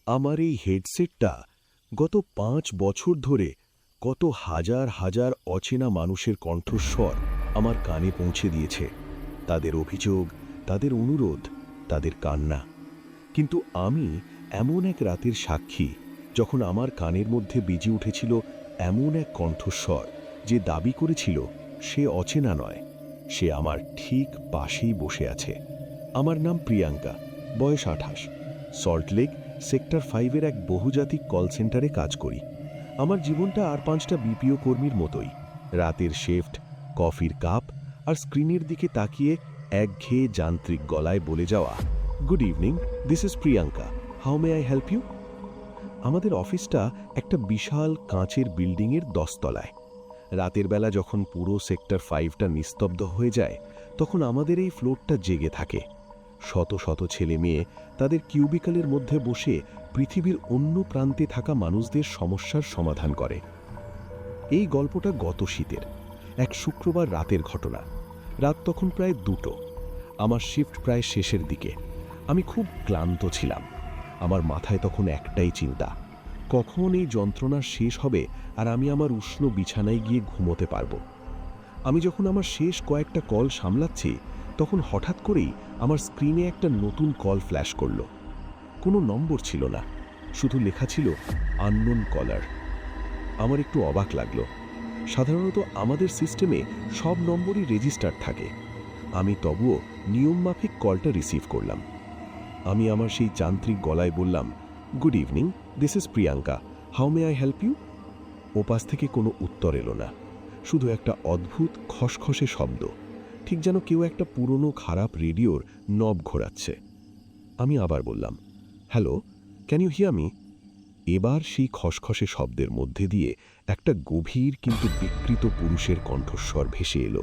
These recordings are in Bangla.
আমার এই হেডসেটটা গত ৫ বছর ধরে কত হাজার হাজার অচেনা মানুষের কণ্ঠস্বর আমার কানে পৌঁছে দিয়েছে, তাদের অভিযোগ, তাদের অনুরোধ, তাদের কান্না। কিন্তু আমি এমন এক রাতের সাক্ষী যখন আমার কানের মধ্যে বেজে উঠেছিল এমন এক কণ্ঠস্বর যে দাবি করেছিল সে অচেনা নয়, সে আমার ঠিক পাশেই বসে আছে। আমার নাম প্রিয়াঙ্কা, বয়স ২৮, সল্টলেক সেক্টর 5-এর এক বহুজাতিক কল সেন্টারে কাজ করি। আমার জীবনটা আর ৫টা বিপিও কর্মীর মতোই, রাতের শিফট, কফির কাপ আর স্ক্রিনের দিকে তাকিয়ে একঘেয়ে যান্ত্রিক গলায় বলে যাওয়া, good evening, this is Priyanka, how may I help you. আমাদের অফিসটা একটা বিশাল কাঁচের বিল্ডিংয়ের ১০ তলায়। রাতের বেলা যখন পুরো সেক্টর 5টা নিস্তব্ধ হয়ে যায়, তখন আমাদের এই ফ্লোরটা জেগে থাকে। শত শত ছেলে মেয়ে তাদের কিউবিকলের মধ্যে বসে পৃথিবীর অন্য প্রান্তে থাকা মানুষদের সমস্যার সমাধান করে। এই গল্পটা গত শীতের এক শুক্রবার রাতের ঘটনা। রাত তখন প্রায় ২টো। আমার শিফট প্রায় শেষের দিকে। আমি খুব ক্লান্ত ছিলাম। আমার মাথায় তখন একটাই চিন্তা, কখন এই যন্ত্রণা শেষ হবে আর আমি আমার উষ্ণ বিছানায় গিয়ে ঘুমোতে পারবো। আমি যখন আমার শেষ কয়েকটা কল সামলাচ্ছি, তখন হঠাৎ করেই আমার স্ক্রিনে একটা নতুন কল ফ্ল্যাশ করল। কোনো নম্বর ছিল না, শুধু লেখা ছিল আননোন কলার। আমার একটু অবাক লাগলো। সাধারণত আমাদের সিস্টেমে সব নম্বরই রেজিস্টার থাকে। আমি তবুও নিয়মমাফিক কলটা রিসিভ করলাম। আমি আমার সেই যান্ত্রিক গলায় বললাম, good evening, this is Priyanka, how may I help you. ওপাশ থেকে কোনো উত্তর এলো না, শুধু একটা অদ্ভুত খসখসে শব্দ, ঠিক যেন কেউ একটা পুরনো খারাপ রেডিওর নব ঘোরাচ্ছে। আমি আবার বললাম, hello, can you hear me. এবার সেই খসখসে শব্দের মধ্যে দিয়ে একটা গভীর কিন্তু বিকৃত পুরুষের কণ্ঠস্বর ভেসে এলো।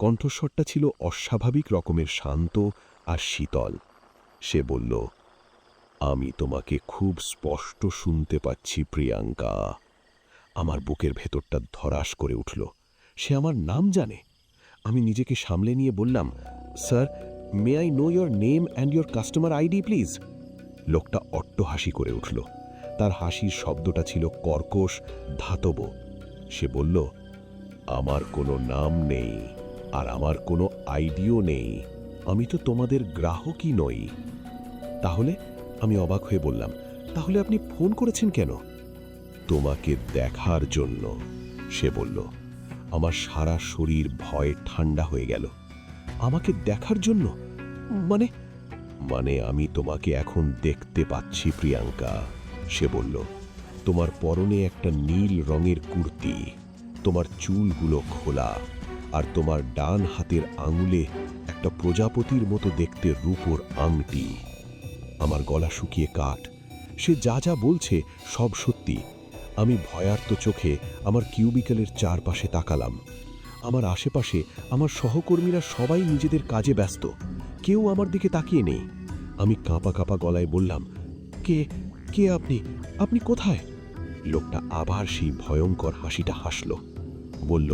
কণ্ঠস্বরটা ছিল অস্বাভাবিক রকমের শান্ত আর শীতল। সে বলল, আমি তোমাকে খুব স্পষ্ট শুনতে পাচ্ছি প্রিয়াঙ্কা। আমার বুকের ভেতরটা ধড়াস করে উঠল। সে আমার নাম জানে। আমি নিজেকে সামলে নিয়ে বললাম, sir, may I know your name and your customer ID please. লোকটা অট্টহাসি করে উঠল। তার হাসির শব্দটা ছিল কর্কশ, ধাতব। সে বলল, আমার কোনো নাম নেই আর আমার কোনো আইডিও নেই, আমি তো তোমাদের গ্রাহকই নই। তাহলে? আমি অবাক হয়ে বললাম, তাহলে আপনি ফোন করেছেন কেন? তোমাকে দেখার জন্য, সে বলল। আমার সারা শরীর ভয়ে ঠান্ডা হয়ে গেল। আমাকে দেখার জন্য? মানে? মানে আমি তোমাকে এখন দেখতে পাচ্ছি প্রিয়াঙ্কা, সে বলল। তোমার পরনে একটা নীল রঙের কুর্তি, তোমার চুলগুলো খোলা, আর তোমার ডান হাতের আঙুলে একটা প্রজাপতির মতো দেখতে রূপোর আংটি। আমার গলা শুকিয়ে কাঠ। সে যা যা বলছে সব সত্যি। আমি ভয়ার্ত চোখে আমার কিউবিকলের চারপাশে তাকালাম। আমার আশেপাশে আমার সহকর্মীরা সবাই নিজেদের কাজে ব্যস্ত, কেউ আমার দিকে তাকিয়ে নেই। আমি কাঁপা কাঁপা গলায় বললাম, কে কে আপনি? আপনি কোথায়? লোকটা আবার সেই ভয়ঙ্কর হাসিটা হাসল, বলল,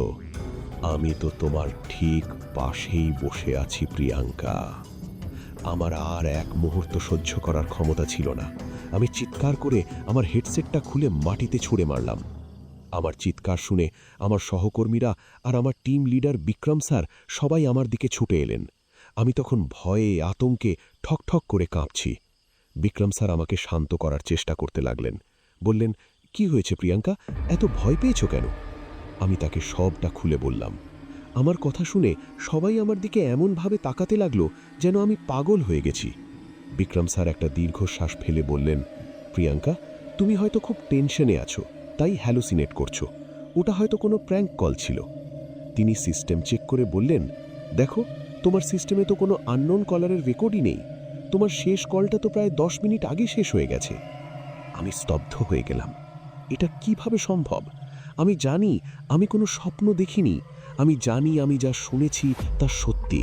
আমি তো তোমার ঠিক পাশেই বসে আছি প্রিয়াঙ্কা। আমার আর এক মুহূর্ত সহ্য করার ক্ষমতা ছিল না। আমি চিৎকার করে আমার হেডসেটটা খুলে মাটিতে ছুঁড়ে মারলাম। আমার চিৎকার শুনে আমার সহকর্মীরা আর আমার টিম লিডার বিক্রম স্যার সবাই আমার দিকে ছুটে এলেন। আমি তখন ভয়ে আতঙ্কে ঠকঠক করে কাঁপছি। বিক্রম স্যার আমাকে শান্ত করার চেষ্টা করতে লাগলেন। বললেন, কি হয়েছে প্রিয়াঙ্কা, এত ভয় পেয়েছ কেন? আমি তাকে সবটা খুলে বললাম। আমার কথা শুনে সবাই আমার দিকে এমনভাবে তাকাতে লাগলো যেন আমি পাগল হয়ে গেছি। বিক্রম স্যার একটা দীর্ঘশ্বাস ফেলে বললেন, প্রিয়াঙ্কা, তুমি হয়তো খুব টেনশনে আছো, তাই হ্যালুসিনেট করছো। ওটা হয়তো কোনো প্র্যাঙ্ক কল ছিল। তিনি সিস্টেম চেক করে বললেন, দেখো, তোমার সিস্টেমে তো কোনো আননোন কলারের রেকর্ডই নেই। তোমার শেষ কলটা তো প্রায় 10 মিনিট আগে শেষ হয়ে গেছে। আমি স্তব্ধ হয়ে গেলাম। এটা কিভাবে সম্ভব? আমি জানি আমি কোনো স্বপ্ন দেখিনি। আমি জানি আমি যা শুনেছি তা সত্যি,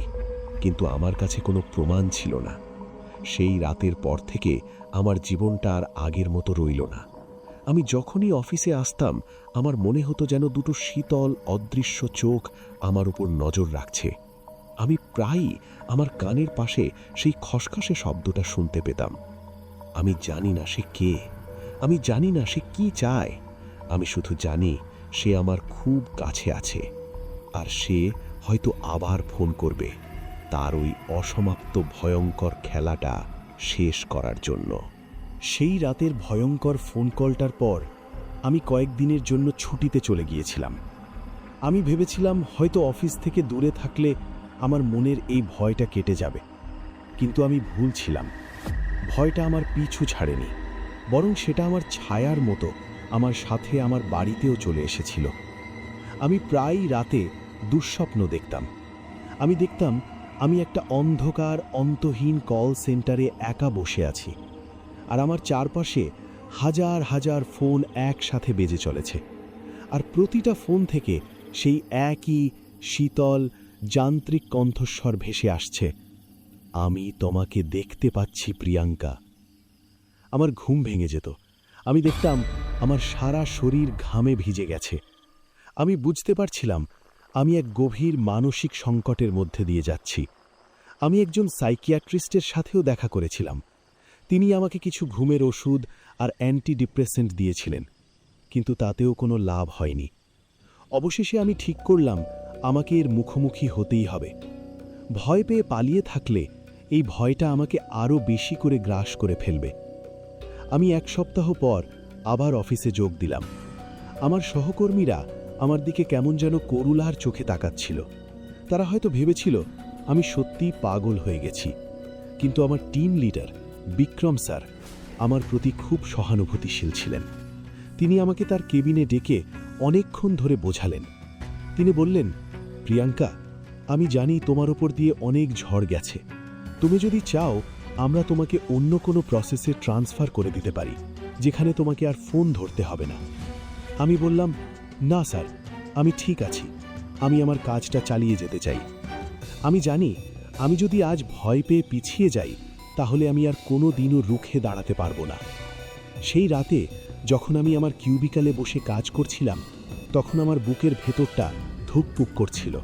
কিন্তু আমার কাছে কোনো প্রমাণ ছিল না। সেই রাতের পর থেকে আমার জীবনটা আর আগের মতো রইল না। আমি যখনই অফিসে আসতাম, আমার মনে হতো যেন দুটো শীতল অদৃশ্য চোখ আমার উপর নজর রাখছে। আমি প্রায়ই আমার কানের পাশে সেই খসখসে শব্দটা শুনতে পেতাম। আমি জানি না সে কে, আমি জানি না সে কি চায়। আমি শুধু জানি সে আমার খুব কাছে আছে, আর সে হয়তো আবার ফোন করবে তার ওই অসমাপ্ত ভয়ঙ্কর খেলাটা শেষ করার জন্য। সেই রাতের ভয়ঙ্কর ফোন কলটার পর আমি কয়েকদিনের জন্য ছুটিতে চলে গিয়েছিলাম। আমি ভেবেছিলাম হয়তো অফিস থেকে দূরে থাকলে আমার মনের এই ভয়টা কেটে যাবে, কিন্তু আমি ভুল ছিলাম। ভয়টা আমার পিছু ছাড়েনি, বরং সেটা আমার ছায়ার মতো আমার সাথে আমার বাড়িতেও চলে এসেছিল। আমি প্রায়ই রাতে দুঃস্বপ্ন দেখতাম। আমি দেখতাম আমি একটা অন্ধকার অন্তহীন কল সেন্টারে একা বসে আছি, আর আমার চারপাশে হাজার হাজার ফোন একসাথে বেজে চলেছে, আর প্রতিটা ফোন থেকে সেই একই শীতল যান্ত্রিক কণ্ঠস্বর ভেসে আসছে, আমি তোমাকে দেখতে পাচ্ছি প্রিয়াঙ্কা। আমার ঘুম ভেঙে যেত। আমি দেখতাম আমার সারা শরীর ঘামে ভিজে গেছে। আমি বুঝতে পারছিলাম আমি এক গভীর মানসিক সংকটের মধ্যে দিয়ে যাচ্ছি। আমি একজন সাইকিয়াট্রিস্টের সাথেও দেখা করেছিলাম। তিনি আমাকে কিছু ঘুমের ওষুধ আর অ্যান্টিডিপ্রেসেন্ট দিয়েছিলেন, কিন্তু তাতেও কোনো লাভ হয়নি। অবশেষে আমি ঠিক করলাম আমাকে এর মুখোমুখি হতেই হবে। ভয় পেয়ে পালিয়ে থাকলে এই ভয়টা আমাকে আরও বেশি করে গ্রাস করে ফেলবে। আমি এক সপ্তাহ পর আবার অফিসে যোগ দিলাম। আমার সহকর্মীরা আমার দিকে কেমন যেন করুণার চোখে তাকাচ্ছিল। তারা হয়তো ভেবেছিল আমি সত্যিই পাগল হয়ে গেছি, কিন্তু আমার টিম লিডার বিক্রম স্যার আমার প্রতি খুব সহানুভূতিশীল ছিলেন। তিনি আমাকে তার কেবিনে ডেকে অনেকক্ষণ ধরে বোঝালেন। তিনি বললেন, প্রিয়াঙ্কা, আমি জানি তোমার ওপর দিয়ে অনেক ঝড় গেছে। তুমি যদি চাও আমরা তোমাকে অন্য কোনো প্রসেসে ট্রান্সফার করে দিতে পারি, যেখানে তোমাকে আর ফোন ধরতে হবে না। আমি বললাম, না স্যার, আমি ঠিক আছি। আমি আমার কাজটা চালিয়ে যেতে চাই। আমি জানি আমি যদি আজ ভয় পেয়ে পিছিয়ে যাই তাহলে আমি আর কোনো দিনও রুখে দাঁড়াতে পারবো না। সেই রাতে যখন আমি আমার কিউবিকালে বসে কাজ করছিলাম, তখন আমার বুকের ভেতরটা ধুকপুক করছিল।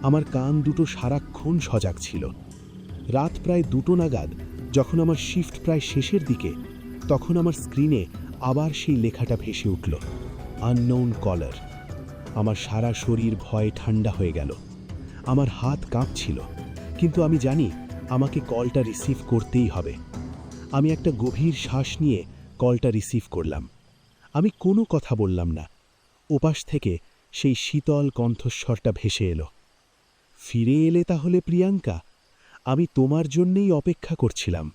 আমার কান দুটো সারাক্ষণ সজাগ ছিল। রাত প্রায় 2টো নাগাদ যখন আমার শিফট প্রায় শেষের দিকে, তখন আমার স্ক্রিনে আবার সেই লেখাটা ভেসে উঠল, আননোন কলার। আমার সারা শরীর ভয়ে ঠান্ডা হয়ে গেল। আমার হাত কাঁপছিল, কিন্তু আমি জানি আমাকে কলটা রিসিভ করতেই হবে। আমি একটা গভীর শ্বাস নিয়ে কলটা রিসিভ করলাম। আমি কোনো কথা বললাম না। ওপাশ থেকে সেই শীতল কণ্ঠস্বরটা ভেসে এলো, ফিরে এলে তাহলে প্রিয়াঙ্কা, আমি তোমার জন্যেই অপেক্ষা করছিলাম।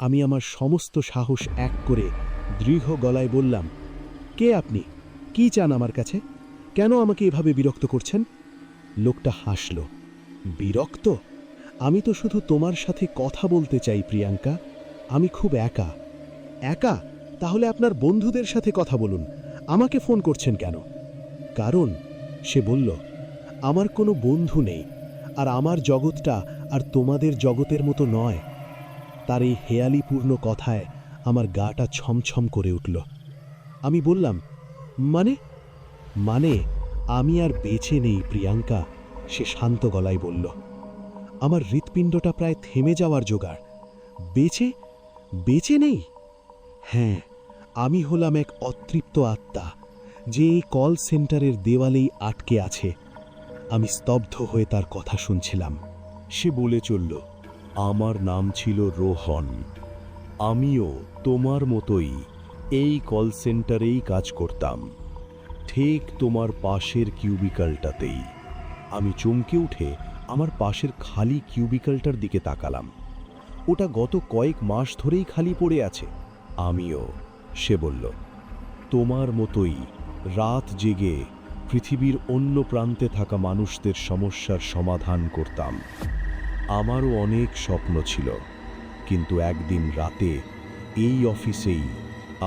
আমি আমার সমস্ত সাহস এক করে দৃঢ় গলায় বললাম, কে আপনি? কি চান আমার কাছে? কেন আমাকে এভাবে বিরক্ত করছেন? লোকটা হাসল। বিরক্ত? আমি তো শুধু তোমার সাথে কথা বলতে চাই প্রিয়াঙ্কা। আমি খুব একা। একা? তাহলে আপনার বন্ধুদের সাথে কথা বলুন, আমাকে ফোন করছেন কেন? কারণ, সে বলল, আমার কোনো বন্ধু নেই, আর আমার জগৎটা আর তোমাদের জগতের মতো নয়। তার এই হেয়ালিপূর্ণ কথায় আমার গাটা ছমছম করে উঠল। আমি বললাম, মানে? মানে আমি আর বেঁচে নেই প্রিয়াঙ্কা, সে শান্ত গলায় বলল। আমার হৃৎপিণ্ডটা প্রায় থেমে যাওয়ার জোগাড়। বেঁচে? বেঁচে নেই? হ্যাঁ, আমি হলাম এক অতৃপ্ত আত্মা, যে এই কল সেন্টারের দেওয়ালেই আটকে আছে। আমি স্তব্ধ হয়ে তার কথা শুনছিলাম। সে বলে চলল, আমার নাম ছিল রোহন। আমিও তোমার মতোই এই কল সেন্টারেই কাজ করতাম, ঠিক তোমার পাশের কিউবিকালটাতেই। আমি চমকে উঠে আমার পাশের খালি কিউবিকালটার দিকে তাকালাম। ওটা গত কয়েক মাস ধরেই খালি পড়ে আছে। আমিও, সে বলল, তোমার মতোই রাত জেগে পৃথিবীর অন্য প্রান্তে থাকা মানুষদের সমস্যার সমাধান করতাম। আমারও অনেক স্বপ্ন ছিল, কিন্তু একদিন রাতে এই অফিসেই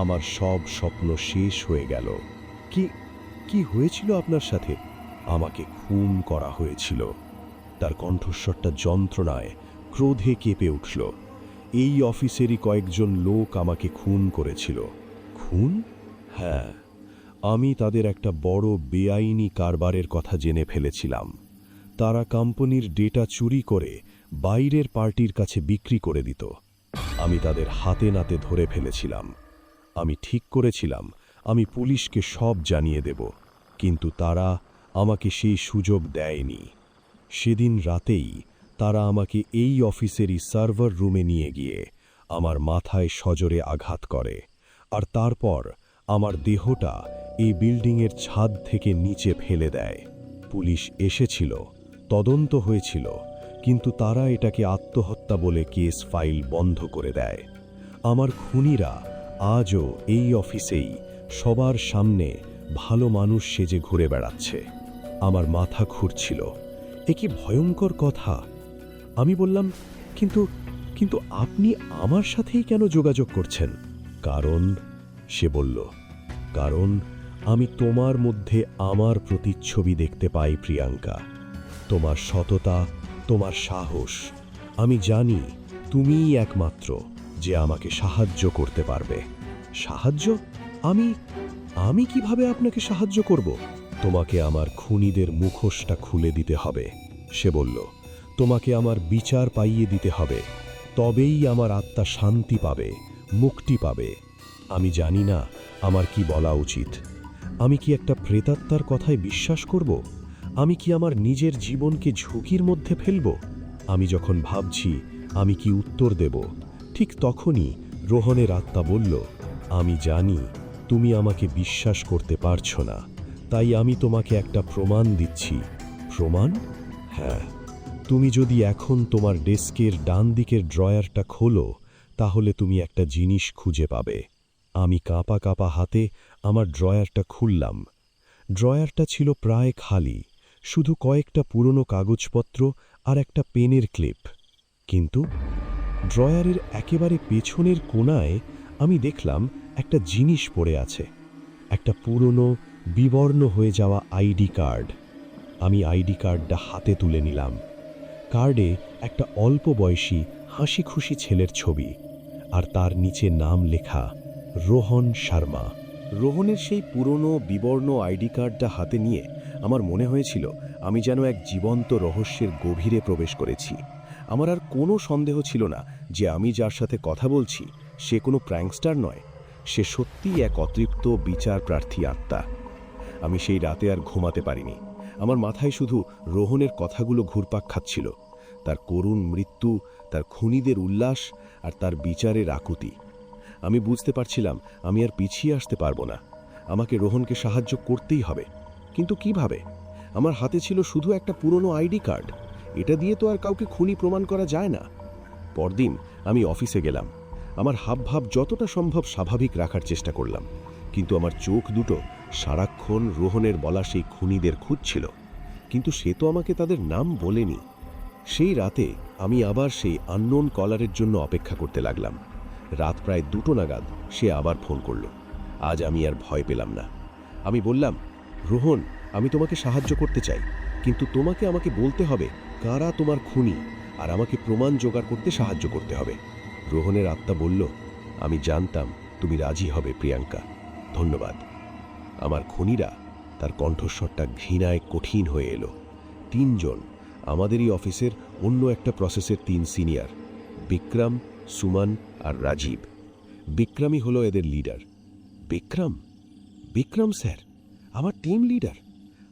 আমার সব স্বপ্ন শেষ হয়ে গেল। কি হয়েছিল আপনার সাথে? আমাকে খুন করা হয়েছিল। তার কণ্ঠস্বরটা যন্ত্রণায়, ক্রোধে কেঁপে উঠল। এই অফিসেরই কয়েকজন লোক আমাকে খুন করেছিল। খুন? হ্যাঁ, আমি তাদের একটা বড় বেআইনি কারবারের কথা জেনে ফেলেছিলাম। তারা কোম্পানির ডেটা চুরি করে বাইরের পার্টির কাছে বিক্রি করে দিত। আমি তাদের হাতে নাতে ধরে ফেলেছিলাম। আমি ঠিক করেছিলাম আমি পুলিশকে সব জানিয়ে দেব, কিন্তু তারা আমাকে সেই সুযোগ দেয়নি। সেদিন রাতেই তারা আমাকে এই অফিসেরই সার্ভার রুমে নিয়ে গিয়ে আমার মাথায় সজোরে আঘাত করে, আর তারপর আমার দেহটা এই বিল্ডিংয়ের ছাদ থেকে নিচে ফেলে দেয়। পুলিশ এসেছিল, তদন্ত হয়েছিল, কিন্তু তারা এটাকে আত্মহত্যা বলে কেস ফাইল বন্ধ করে দেয়। আমার খুনিরা আজও এই অফিসেই সবার সামনে ভালো মানুষ সেজে ঘুরে বেড়াচ্ছে। আমার মাথা ঘুরছিল, এ কি ভয়ঙ্কর কথা। আমি বললাম, কিন্তু কিন্তু আপনি আমার সাথেই কেন যোগাযোগ করছেন? কারণ, সে বলল, কারণ আমি তোমার মধ্যে আমার প্রতিচ্ছবি দেখতে পাই প্রিয়াঙ্কা। তোমার সততা, তোমার সাহস। আমি জানি তুমিই একমাত্র যে আমাকে সাহায্য করতে পারবে। সাহায্য? আমি কিভাবে আপনাকে সাহায্য করব? তোমাকে আমার খুনিদের মুখোশটা খুলে দিতে হবে, সে বলল। তোমাকে আমার বিচার পাইয়ে দিতে হবে, তবেই আমার আত্মা শান্তি পাবে, মুক্তি পাবে। আমি জানি না আমার কি বলা উচিত। আমি কি একটা প্রেতাত্মার কথায় বিশ্বাস করব? আমি কি আমার নিজের জীবনকে ঝুঁকির মধ্যে ফেলব? আমি যখন ভাবছি আমি কি উত্তর দেব, ঠিক তখনই রোহনের আত্মা বলল, আমি জানি তুমি আমাকে বিশ্বাস করতে পারছো না, তাই আমি তোমাকে একটা প্রমাণ দিচ্ছি। প্রমাণ? হ্যাঁ, তুমি যদি এখন তোমার ডেস্কের ডান দিকের ড্রয়ারটা খোলো, তাহলে তুমি একটা জিনিস খুঁজে পাবে। আমি কাঁপা কাঁপা হাতে আমার ড্রয়ারটা খুললাম। ড্রয়ারটা ছিল প্রায় খালি, শুধু কয়েকটা পুরনো কাগজপত্র আর একটা পেনের ক্লিপ। কিন্তু ড্রয়ারের একেবারে পেছনের কোণায় আমি দেখলাম একটা জিনিস পড়ে আছে, একটা পুরনো বিবর্ণ হয়ে যাওয়া আইডি কার্ড। আমি আইডি কার্ডটা হাতে তুলে নিলাম। কার্ডে একটা অল্প বয়সী হাসি খুশি ছেলের ছবি, আর তার নিচে নাম লেখা রোহন শর্মা। রোহনের সেই পুরনো বিবর্ণ আইডি কার্ডটা হাতে নিয়ে আমার মনে হয়েছিল আমি যেন এক জীবন্ত রহস্যের গভীরে প্রবেশ করেছি। আমার আর কোনো সন্দেহ ছিল না যে আমি যার সাথে কথা বলছি সে কোনো প্র্যাঙ্কস্টার নয়, সে সত্যিই এক অতৃপ্ত বিচার প্রার্থী আত্মা। আমি সেই রাতে আর ঘুমাতে পারিনি। আমার মাথায় শুধু রোহনের কথাগুলো ঘুরপাক খাচ্ছিল, তার করুণ মৃত্যু, তার খুনিদের উল্লাস আর তার বিচারের আকুতি। আমি বুঝতে পারছিলাম আমি আর পিছিয়ে আসতে পারবো না, আমাকে রোহনকে সাহায্য করতেই হবে। কিন্তু কিভাবে? আমার হাতে ছিল শুধু একটা পুরনো আইডি কার্ড, এটা দিয়ে তো আর কাউকে খুনি প্রমাণ করা যায় না। পরদিন আমি অফিসে গেলাম। আমার হাবভাব যতটা সম্ভব স্বাভাবিক রাখার চেষ্টা করলাম, কিন্তু আমার চোখ দুটো সারাক্ষণ রোহনের বলা সেই খুনিদের খুঁজছিল। কিন্তু সে তো আমাকে তাদের নাম বলেনি। সেই রাতে আমি আবার সেই আননোন কলারের জন্য অপেক্ষা করতে লাগলাম। রাত প্রায় 2টো নাগাদ সে আবার ফোন করল। আজ আমি আর ভয় পেলাম না। আমি বললাম, রোহন, আমি তোমাকে সাহায্য করতে চাই, কিন্তু তোমাকে আমাকে বলতে হবে কারা তোমার খুনি, আর আমাকে প্রমাণ জোগাড় করতে সাহায্য করতে হবে। রোহনের আত্মা বলল, আমি জানতাম তুমি রাজি হবে প্রিয়াঙ্কা, ধন্যবাদ। আমার খুনিরা, তার কণ্ঠস্বরটা ঘৃণায় কঠিন হয়ে এলো। 3 জন, আমাদেরই অফিসের অন্য একটা প্রসেসের 3 সিনিয়র, বিক্রম, সুমন আর রাজীব। বিক্রমই হলো এদের লিডার। বিক্রম? বিক্রম স্যার, আমার টিম লিডার?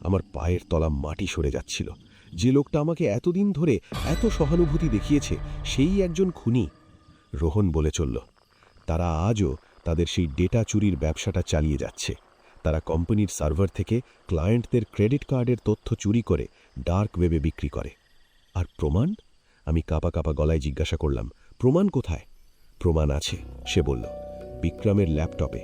আমার পায়ের তলা মাটি সরে যাচ্ছিল। যে লোকটা আমাকে এতদিন ধরে এত সহানুভূতি দেখিয়েছে সেই একজন খুনি। রোহন বলে চলল, তারা আজও তাদের সেই ডেটা চুরির ব্যবসাটা চালিয়ে যাচ্ছে। তারা কোম্পানির সার্ভার থেকে ক্লায়েন্টদের ক্রেডিট কার্ডের তথ্য চুরি করে ডার্ক ওয়েবে বিক্রি করে। আর প্রমাণ? আমি কাঁপা কাঁপা গলায় জিজ্ঞাসা করলাম, প্রমাণ কোথায়? প্রমাণ আছে, সে বলল, বিক্রমের ল্যাপটপে।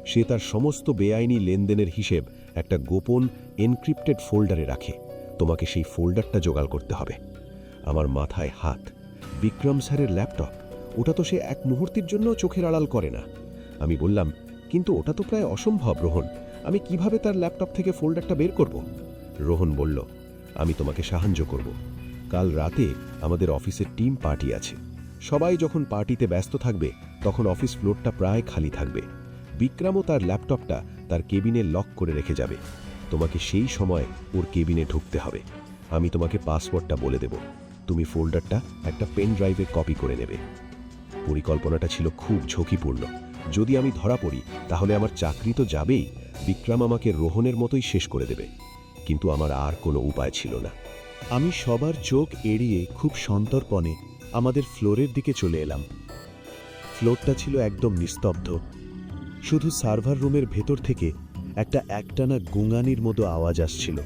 সে তার সমস্ত বেআইনি লেনদেনের হিসেব একটা গোপন এনক্রিপ্টেড ফোল্ডারে রাখে। তোমাকে সেই ফোল্ডারটা জোগাড় করতে হবে। আমার মাথায় হাত। বিক্রম স্যারের ল্যাপটপ, ওটা তো সে এক মুহূর্তের জন্য চোখের আড়াল করে না। আমি বললাম, কিন্তু ওটা তো প্রায় অসম্ভব রোহন, আমি কিভাবে তার ল্যাপটপ থেকে ফোল্ডারটা বের করব? রোহন বলল, আমি তোমাকে সাহায্য করব। কাল রাতে আমাদের অফিসের টিম পার্টি আছে। সবাই যখন পার্টিতে ব্যস্ত থাকবে তখন অফিস ফ্লোরটা প্রায় খালি থাকবে। বিক্রমও তার ল্যাপটপটা তার কেবিনে লক করে রেখে যাবে। তোমাকে সেই সময় ওর কেবিনে ঢুকতে হবে। আমি তোমাকে পাসওয়ার্ডটা বলে দেব। তুমি ফোল্ডারটা একটা পেন ড্রাইভে কপি করে নেবে। পরিকল্পনাটা ছিল খুব ঝুঁকিপূর্ণ। যদি আমি ধরা পড়ি তাহলে আমার চাকরি তো যাবেই, বিক্রম আমাকে রোহনের মতোই শেষ করে দেবে। কিন্তু আমার আর কোনো উপায় ছিল না। আমি সবার চোখ এড়িয়ে খুব সন্তর্পণে আমাদের ফ্লোরের দিকে চলে এলাম। ফ্লোরটা ছিল একদম নিস্তব্ধ। শুধু সার্ভার রুমের ভেতর থেকে একটা একটানা গুঙানির মতো আওয়াজ আসছিল।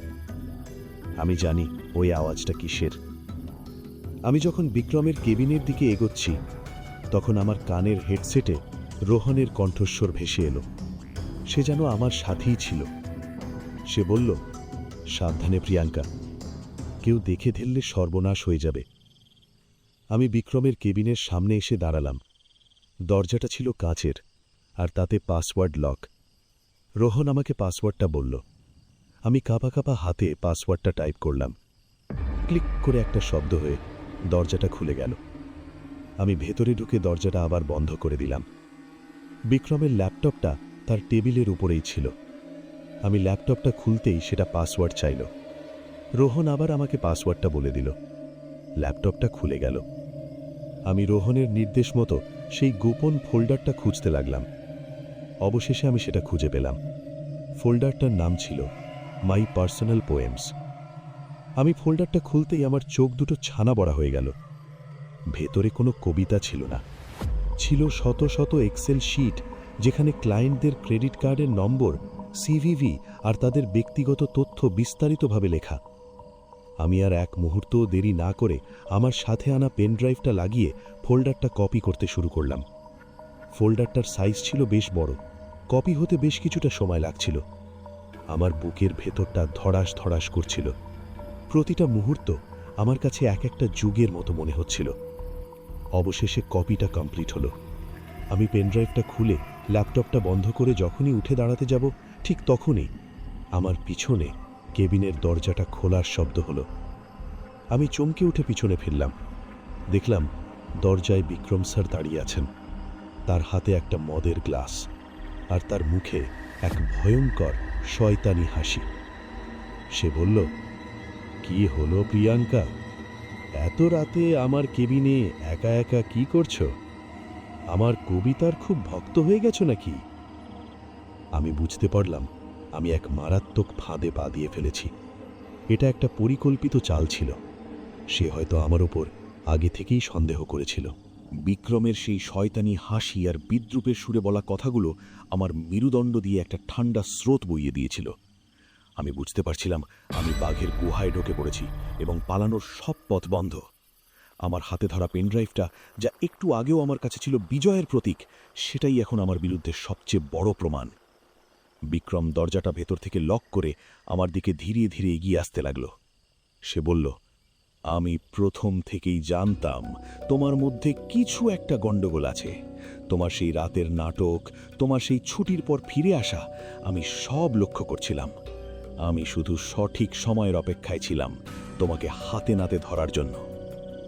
আমি জানি ওই আওয়াজটা কিসের। আমি যখন বিক্রমের কেবিনের দিকে এগোচ্ছি তখন আমার কানের হেডসেটে রোহনের কণ্ঠস্বর ভেসে এলো। সে যেন আমার সাথেই ছিল। সে বলল, সাবধানে প্রিয়াঙ্কা, কেউ দেখে ফেললে সর্বনাশ হয়ে যাবে। আমি বিক্রমের কেবিনের সামনে এসে দাঁড়ালাম। দরজাটা ছিল কাচের আর তাতে পাসওয়ার্ড লক। রোহন আমাকে পাসওয়ার্ডটা বলল। আমি কাঁপা কাঁপা হাতে পাসওয়ার্ডটা টাইপ করলাম। ক্লিক করে একটা শব্দ হয়ে দরজাটা খুলে গেল। আমি ভেতরে ঢুকে দরজাটা আবার বন্ধ করে দিলাম। বিক্রমের ল্যাপটপটা তার টেবিলের উপরেই ছিল। আমি ল্যাপটপটা খুলতেই সেটা পাসওয়ার্ড চাইল। রোহন আবার আমাকে পাসওয়ার্ডটা বলে দিল। ল্যাপটপটা খুলে গেল। আমি রোহনের নির্দেশ মতো সেই গোপন ফোল্ডারটা খুঁজতে লাগলাম। অবশেষে আমি সেটা খুঁজে পেলাম। ফোল্ডারটার নাম ছিল মাই পার্সোনাল পোয়েমস। আমি ফোল্ডারটা খুলতেই আমার চোখ দুটো ছানা বড়া হয়ে গেল। ভেতরে কোনো কবিতা ছিল না, ছিল শত শত এক্সেল শিট যেখানে ক্লায়েন্টদের ক্রেডিট কার্ডের নম্বর, সিভিভি আর তাদের ব্যক্তিগত তথ্য বিস্তারিতভাবে লেখা। আমি আর এক মুহূর্তও দেরি না করে আমার সাথে আনা পেনড্রাইভটা লাগিয়ে ফোল্ডারটা কপি করতে শুরু করলাম। ফোল্ডারটার সাইজ ছিল বেশ বড়, কপি হতে বেশ কিছুটা সময় লাগছিল। আমার বুকের ভেতরটা ধড়াস ধড়াস করছিল। প্রতিটা মুহূর্ত আমার কাছে এক একটা যুগের মতো মনে হচ্ছিল। অবশেষে কপিটা কমপ্লিট হলো। আমি পেনড্রাইভটা খুলে ল্যাপটপটা বন্ধ করে যখনই উঠে দাঁড়াতে যাব, ঠিক তখনই আমার পিছনে কেবিনের দরজাটা খোলার শব্দ হলো। আমি চমকে উঠে পিছনে ফিরলাম। দেখলাম দরজায় বিক্রম স্যার দাঁড়িয়ে আছেন। তার হাতে একটা মদের গ্লাস আর তার মুখে এক ভয়ঙ্কর শয়তানি হাসি। সে বলল, কি হলো প্রিয়াঙ্কা, এত রাতে আমার কেবিনে একা একা কি করছো? আমার কবিতার খুব ভক্ত হয়ে গেছো নাকি? আমি বুঝতে পারলাম আমি এক মারাত্মক ফাঁদে পা দিয়ে ফেলেছি। এটা একটা পরিকল্পিত চাল ছিল। সে হয়তো আমার ওপর আগে থেকেই সন্দেহ করেছিল। বিক্রমের সেই শয়তানি হাসি আর বিদ্রূপের সুরে বলা কথাগুলো আমার মেরুদণ্ড দিয়ে একটা ঠান্ডা স্রোত বইয়ে দিয়েছিল। আমি বুঝতে পারছিলাম আমি বাঘের গুহায় ঢুকে পড়েছি এবং পালানোর সব পথ বন্ধ। আমার হাতে ধরা পেনড্রাইভটা, যা একটু আগেও আমার কাছে ছিল বিজয়ের প্রতীক, সেটাই এখন আমার বিরুদ্ধে সবচেয়ে বড় প্রমাণ। বিক্রম দরজাটা ভেতর থেকে লক করে আমার দিকে ধীরে ধীরে এগিয়ে আসতে লাগল। সে বলল, আমি প্রথম থেকেই জানতাম তোমার মধ্যে কিছু একটা গণ্ডগোল আছে। তোমার সেই রাতের নাটক, তোমার সেই ছুটির পর ফিরে আসা, আমি সব লক্ষ্য করছিলাম। আমি শুধু সঠিক সময়ের অপেক্ষায় ছিলাম তোমাকে হাতে নাতে ধরার জন্য।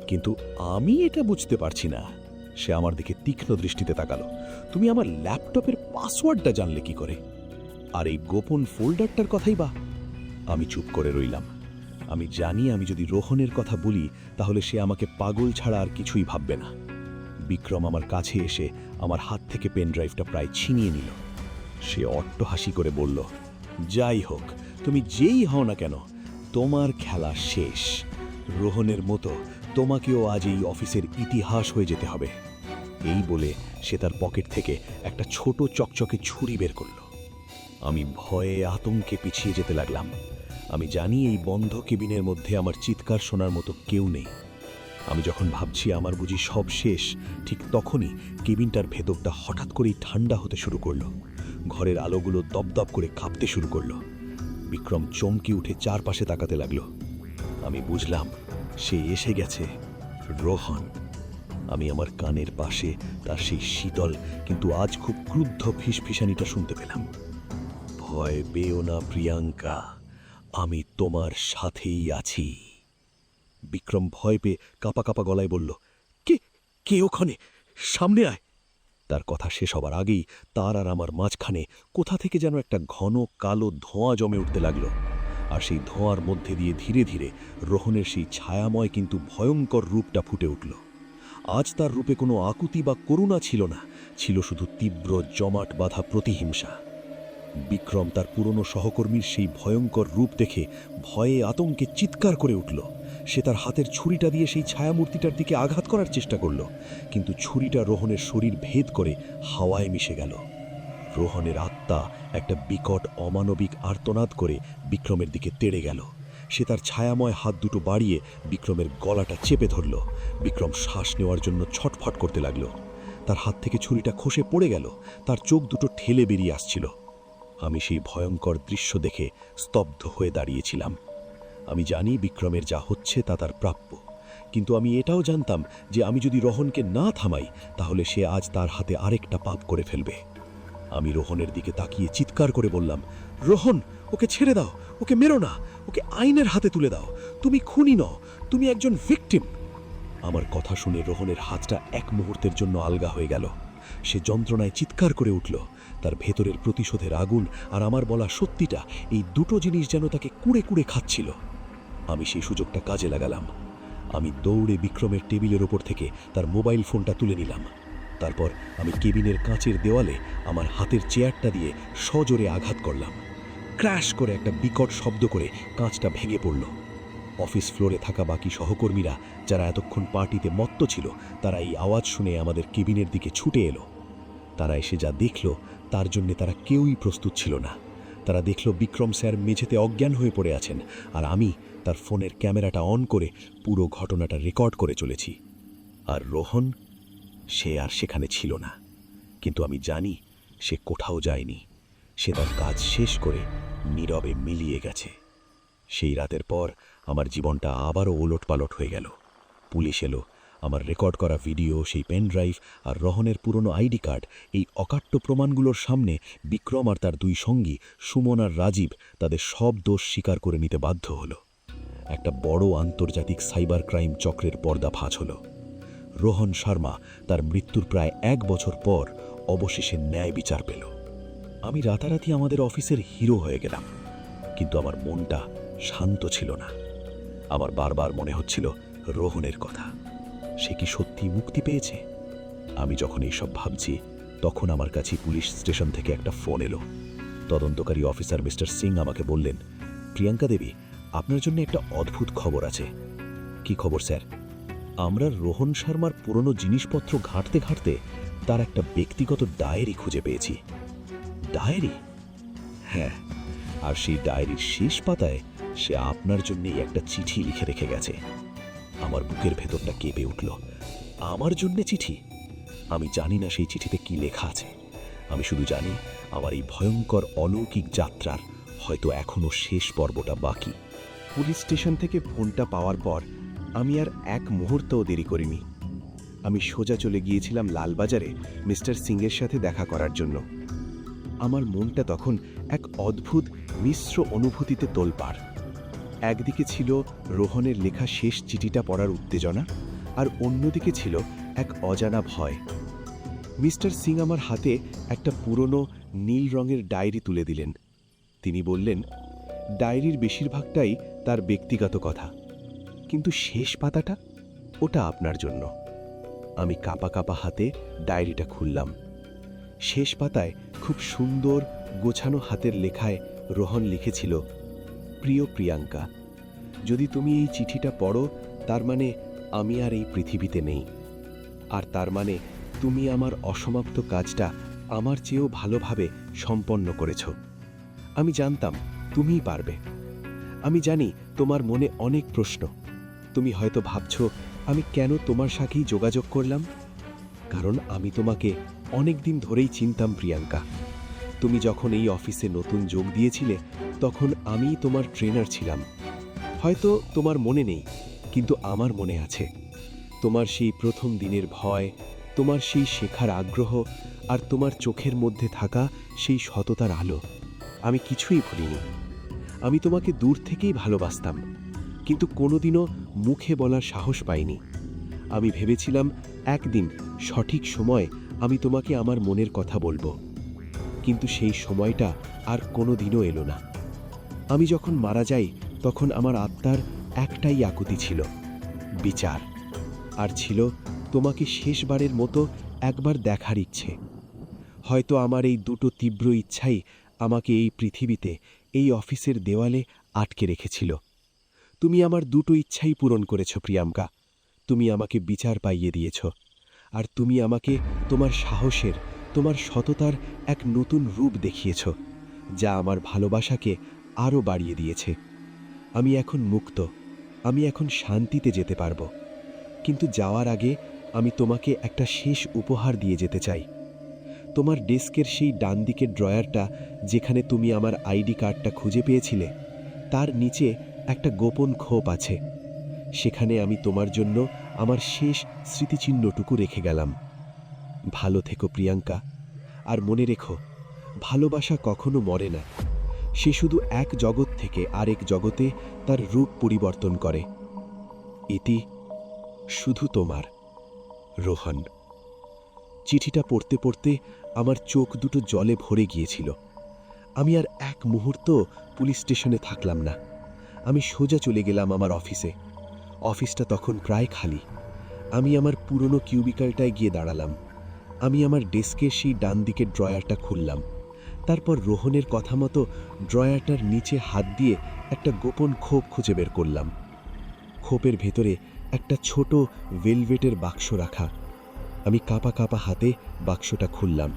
কিন্তু আমি এটা বুঝতে পারছি না। সে আমার দিকে তীক্ষ্ণ দৃষ্টিতে তাকালো। তুমি আমার ল্যাপটপের পাসওয়ার্ডটা জানলে কি করে? আর এই গোপন ফোল্ডারটার কথাই বা? আমি চুপ করে রইলাম। আমি জানি আমি যদি রোহনের কথা বলি তাহলে সে আমাকে পাগল ছাড়া আর কিছুই ভাববে না। বিক্রম আমার কাছে এসে আমার হাত থেকে পেনড্রাইভটা প্রায় ছিনিয়ে নিল। সে অট্টহাসি করে বলল, যাই হোক, তুমি যেই হও না কেন, তোমার খেলা শেষ। রোহনের মতো তোমাকেও আজ এই অফিসের ইতিহাস হয়ে যেতে হবে। এই বলে সে তার পকেট থেকে একটা ছোট চকচকে ছুরি বের করল। আমি ভয়ে আতঙ্কে পিছিয়ে যেতে লাগলাম। আমি জানি এই বন্ধ কেবিনের মধ্যে আমার চিৎকার শোনার মতো কেউ নেই। আমি যখন ভাবছি আমার বুঝি সব শেষ, ঠিক তখনই কেবিনটার ভেতরটা হঠাৎ করেই ঠান্ডা হতে শুরু করলো। ঘরের আলোগুলো দপদপ করে কাঁপতে শুরু করলো। বিক্রম চমকে উঠে চারপাশে তাকাতে লাগলো। আমি বুঝলাম সে এসে গেছে, রোহন। আমি আমার কানের পাশে তার সেই শীতল কিন্তু আজ খুব ক্রুদ্ধ ফিসফিসানিটা শুনতে পেলাম। ভয় পেও না প্রিয়াঙ্কা, আমি তোমার সাথেই আছি। বিক্রম ভয় পেয়ে কাঁপা কাঁপা গলায় বলল, কে কে ওখানে? সামনে আয়। তার কথা শেষ হবার আগেই তার আর আমার মাঝখানে কোথা থেকে যেন একটা ঘন কালো ধোঁয়া জমে উঠতে লাগল। আর সেই ধোঁয়ার মধ্যে দিয়ে ধীরে ধীরে রোহনের সেই ছায়াময় কিন্তু ভয়ঙ্কর রূপটা ফুটে উঠল। আজ তার রূপে কোনো আকুতি বা করুণা ছিল না, ছিল শুধু তীব্র জমাট বাঁধা প্রতিহিংসা। বিক্রম তার পুরনো সহকর্মীর সেই ভয়ঙ্কর রূপ দেখে ভয়ে আতঙ্কে চিৎকার করে উঠল। সে তার হাতের ছুরিটা দিয়ে সেই ছায়ামূর্তিটার দিকে আঘাত করার চেষ্টা করল, কিন্তু ছুরিটা রোহনের শরীর ভেদ করে হাওয়ায় মিশে গেল। রোহনের আত্মা একটা বিকট অমানবিক আর্তনাদ করে বিক্রমের দিকে তেড়ে গেল। সে তার ছায়াময় হাত দুটো বাড়িয়ে বিক্রমের গলাটা চেপে ধরল। বিক্রম শ্বাস নেওয়ার জন্য ছটফট করতে লাগল। তার হাত থেকে ছুরিটা খসে পড়ে গেল, তার চোখ দুটো ঠেলে বেরিয়ে আসছিল। আমি সেই ভয়ঙ্কর দৃশ্য দেখে স্তব্ধ হয়ে দাঁড়িয়েছিলাম। আমি জানি বিক্রমের যা হচ্ছে তা তার প্রাপ্য, কিন্তু আমি এটাও জানতাম যে আমি যদি রোহনকে না থামাই তাহলে সে আজ তার হাতে আরেকটা পাপ করে ফেলবে। আমি রোহনের দিকে তাকিয়ে চিৎকার করে বললাম, রোহন, ওকে ছেড়ে দাও, ওকে মেরো না, ওকে আইনের হাতে তুলে দাও। তুমি খুনি নও, তুমি একজন ভিকটিম। আমার কথা শুনে রোহনের হাতটা এক মুহূর্তের জন্য আলগা হয়ে গেল। সে যন্ত্রণায় চিৎকার করে উঠল। তার ভেতরের প্রতিশোধের আগুন আর আমার বলা সত্যিটা, এই দুটো জিনিস যেন তাকে কুড়ে কুড়ে খাচ্ছিল। আমি সেই সুযোগটা কাজে লাগালাম। আমি দৌড়ে বিক্রমের টেবিলের ওপর থেকে তার মোবাইল ফোনটা তুলে নিলাম। তারপর আমি কেবিনের কাঁচের দেওয়ালে আমার হাতের চেয়ারটা দিয়ে সজোরে আঘাত করলাম। ক্র্যাশ করে একটা বিকট শব্দ করে কাঁচটা ভেঙে পড়ল। অফিস ফ্লোরে থাকা বাকি সহকর্মীরা, যারা এতক্ষণ পার্টিতে মত্ত ছিল, তারা এই আওয়াজ শুনে আমাদের কেবিনের দিকে ছুটে এলো। তারা এসে যা দেখল তার জন্যে তারা কেউই প্রস্তুত ছিল না। তারা দেখল বিক্রম স্যার মেঝেতে অজ্ঞান হয়ে পড়ে আছেন, আর আমি তার ফোনের ক্যামেরাটা অন করে পুরো ঘটনাটা রেকর্ড করে চলেছি। আর রোহন, সে আর সেখানে ছিল না, কিন্তু আমি জানি সে কোথাও যায়নি। সে তার কাজ শেষ করে নীরবে মিলিয়ে গেছে। সেই রাতের পর আমার জীবনটা আবারও ওলটপালট হয়ে গেল। পুলিশ এলো, আমার রেকর্ড করা ভিডিও, সেই পেন ড্রাইভ আর রোহনের পুরনো আইডি কার্ড, এই অকাট্য প্রমাণগুলোর সামনে বিক্রম আর তার দুই সঙ্গী সুমন আর রাজীব তাদের সব দোষ স্বীকার করে নিতে বাধ্য হলো। একটা বড় আন্তর্জাতিক সাইবার ক্রাইম চক্রের পর্দাফাঁস হলো। রোহন শর্মা তার মৃত্যুর প্রায় 1 বছর পর অবশেষে ন্যায় বিচার পেল। আমি রাতারাতি আমাদের অফিসের হিরো হয়ে গেলাম, কিন্তু আমার মনটা শান্ত ছিল না। আমার বারবার মনে হচ্ছিল রোহনের কথা। সে কি সত্যি মুক্তি পেয়েছে? আমি যখন এইসব ভাবছি, তখন আমার কাছে পুলিশ স্টেশন থেকে একটা ফোন এলো। তদন্তকারী অফিসার মিস্টার সিং আমাকে বললেন, প্রিয়াঙ্কা দেবী, আপনার জন্য একটা অদ্ভুত খবর আছে। কি খবর স্যার? আমরা রোহন শর্মার পুরনো জিনিসপত্র ঘাঁটতে ঘাঁটতে তার একটা ব্যক্তিগত ডায়েরি খুঁজে পেয়েছি। ডায়েরি? হ্যাঁ, আর সেই ডায়েরির শেষ পাতায় সে আপনার জন্যই একটা চিঠি লিখে রেখে গেছে। আমার বুকের ভেতরটা কেঁপে উঠল। আমার জন্যে চিঠি? আমি জানি না সেই চিঠিতে কি লেখা আছে। আমি শুধু জানি আমার এই ভয়ঙ্কর অলৌকিক যাত্রার হয়তো এখনো শেষ পর্বটা বাকি। পুলিশ স্টেশন থেকে ফোনটা পাওয়ার পর আমি আর এক মুহূর্তও দেরি করিনি। আমি সোজা চলে গিয়েছিলাম লালবাজারে মিস্টার সিংয়ের সাথে দেখা করার জন্য। আমার মনটা তখন এক অদ্ভুত মিশ্র অনুভূতিতে তোলপাড়। একদিকে ছিল রোহনের লেখা শেষ চিঠিটা পড়ার উত্তেজনা, আর অন্যদিকে ছিল এক অজানা ভয়। মিস্টার সিং আমার হাতে একটা পুরনো নীল রঙের ডায়েরি তুলে দিলেন। তিনি বললেন, ডায়েরির বেশিরভাগটাই তার ব্যক্তিগত কথা, কিন্তু শেষ পাতাটা, ওটা আপনার জন্য। আমি কাঁপা কাঁপা হাতে ডায়েরিটা খুললাম। শেষ পাতায় খুব সুন্দর গোছানো হাতের লেখায় রোহন লিখেছিল, প্রিয় প্রিয়াঙ্কা, যদি তুমি এই চিঠিটা পড়ো, তার মানে আমি আর এই পৃথিবীতে নেই। আর তার মানে তুমি আমার অসমাপ্ত কাজটা আমার চেয়েও ভালোভাবে সম্পন্ন করেছ। আমি জানতাম তুমিই পারবে। আমি জানি তোমার মনে অনেক প্রশ্ন। তুমি হয়তো ভাবছ আমি কেন তোমার সাথেই যোগাযোগ করলাম। কারণ আমি তোমাকে অনেক দিন ধরেই চিনতাম প্রিয়াঙ্কা। তুমি যখন এই অফিসে নতুন যোগ দিয়েছিলে, তখন আমিই তোমার ট্রেনার ছিলাম। হয়তো তোমার মনে নেই, কিন্তু আমার মনে আছে। তোমার সেই প্রথম দিনের ভয়, তোমার সেই শেখার আগ্রহ, আর তোমার চোখের মধ্যে থাকা সেই সততার আলো, আমি কিছুই ভুলিনি। আমি তোমাকে দূর থেকেই ভালোবাসতাম, কিন্তু কোনোদিনও মুখে বলার সাহস পাইনি। আমি ভেবেছিলাম একদিন সঠিক সময় আমি তোমাকে আমার মনের কথা বলবো, কিন্তু সেই সময়টা আর কোনোদিনও এলো না। আমি যখন মারা যাই, তখন আমার আত্মার একটাই আকুতি ছিল, বিচার। আর ছিল তোমাকে শেষবারের মতো একবার দেখার ইচ্ছে। হয়তো আমার এই দুটো তীব্র ইচ্ছাই আমাকে এই পৃথিবীতে, এই অফিসের দেওয়ালে আটকে রেখেছিল। তুমি আমার দুটো ইচ্ছাই পূরণ করেছ প্রিয়াঙ্কা। তুমি আমাকে বিচার পাইয়ে দিয়েছ, আর তুমি আমাকে তোমার সাহসের, তোমার সততার এক নতুন রূপ দেখিয়েছ, যা আমার ভালোবাসাকে আরও বাড়িয়ে দিয়েছে। আমি এখন মুক্ত, আমি এখন শান্তিতে যেতে পারব। কিন্তু যাওয়ার আগে আমি তোমাকে একটা শেষ উপহার দিয়ে যেতে চাই। তোমার ডেস্কের সেই ডান দিকের ড্রয়ারটা, যেখানে তুমি আমার আইডি কার্ডটা খুঁজে পেয়েছিলে, তার নিচে একটা গোপন খোপ আছে। সেখানে আমি তোমার জন্য আমার শেষ স্মৃতিচিহ্নটুকু রেখে গেলাম। ভালো থেকো প্রিয়াঙ্কা, আর মনে রেখো, ভালোবাসা কখনো মরে না। সে শুধু এক জগৎ থেকে আরেক জগতে তার রূপ পরিবর্তন করে। ইতি শুধু তোমার, রোহন। চিঠিটা পড়তে পড়তে আমার চোখ দুটো জলে ভরে গিয়েছিল। আমি আর এক মুহূর্ত পুলিশ স্টেশনে থাকলাম না। আমি সোজা চলে গেলাম আমার অফিসে। অফিসটা তখন প্রায় খালি। আমি আমার পুরনো কিউবিকালটায় গিয়ে দাঁড়ালাম। আমি আমার ডেস্কের সেই ডান দিকের ড্রয়ারটা খুললাম। তারপর রোহনের কথা মতো ড্রয়ারটার নিচে হাত দিয়ে একটা গোপন খোপ খুঁজে বের করলাম। খোপের ভেতরে একটা ছোট ভেলভেটের বাক্স রাখা। আমি কাঁপা কাঁপা হাতে বাক্সটা খুললাম।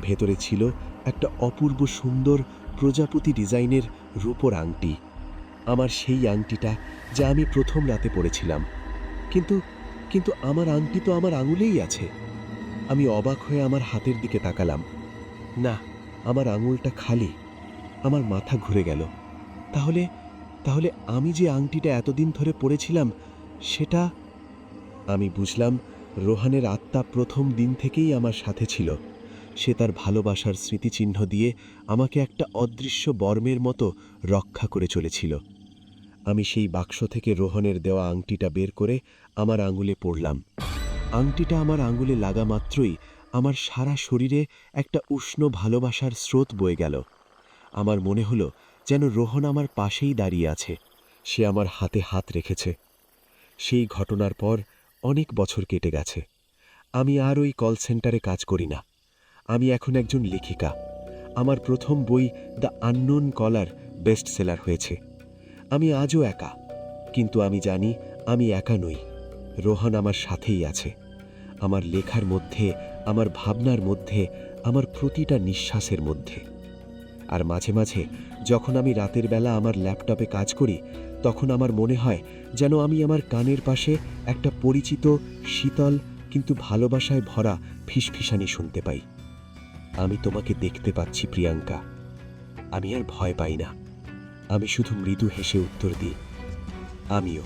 ভেতরে ছিল একটা অপূর্ব সুন্দর প্রজাপতি ডিজাইনের রূপোর আংটি। আমার সেই আংটিটা, যা আমি প্রথম রাতে পরেছিলাম। কিন্তু আমার আংটি তো আমার আঙুলেই আছে। আমি অবাক হয়ে আমার হাতের দিকে তাকালাম। না, আমার আঙুলটা খালি। আমার মাথা ঘুরে গেল। তাহলে আমি যে আংটিটা এতদিন ধরে পরেছিলাম, সেটা... আমি বুঝলাম, রোহানের আত্মা প্রথম দিন থেকেই আমার সাথে ছিল। সে তার ভালোবাসার স্মৃতিচিহ্ন দিয়ে আমাকে একটা অদৃশ্য বর্মের মতো রক্ষা করে চলেছিল। আমি সেই বাক্স থেকে রোহনের দেওয়া আংটিটা বের করে আমার আঙুলে পরলাম। আংটিটা আমার আঙুলে লাগা মাত্রই আমার সারা শরীরে একটা উষ্ণ ভালোবাসার স্রোত বয়ে গেল। আমার মনে হলো যেন রোহন আমার পাশেই দাঁড়িয়ে আছে। সে আমার হাতে হাত রেখেছে। সেই ঘটনার পর অনেক বছর কেটে গেছে। আমি আর ওই কল সেন্টারে কাজ করি না। আমি এখন একজন লেখিকা। আমার প্রথম বই the unknown caller best seller হয়েছে। আমি আজও একা, কিন্তু আমি জানি আমি একা নই। রোহন আমার সাথেই আছে, আমার লেখার মধ্যে, আমার ভাবনার মধ্যে, আমার প্রতিটা নিঃশ্বাসের মধ্যে। আর মাঝে মাঝে যখন আমি রাতের বেলা আমার ল্যাপটপে কাজ করি, তখন আমার মনে হয় যেন আমি আমার কানের পাশে একটা পরিচিত, শীতল কিন্তু ভালোবাসায় ভরা ফিসফিসানি শুনতে পাই। আমি তোমাকে দেখতে পাচ্ছি প্রিয়াঙ্কা। আমি আর ভয় পাই না। আমি শুধু মৃদু হেসে উত্তর দিই, আমিও।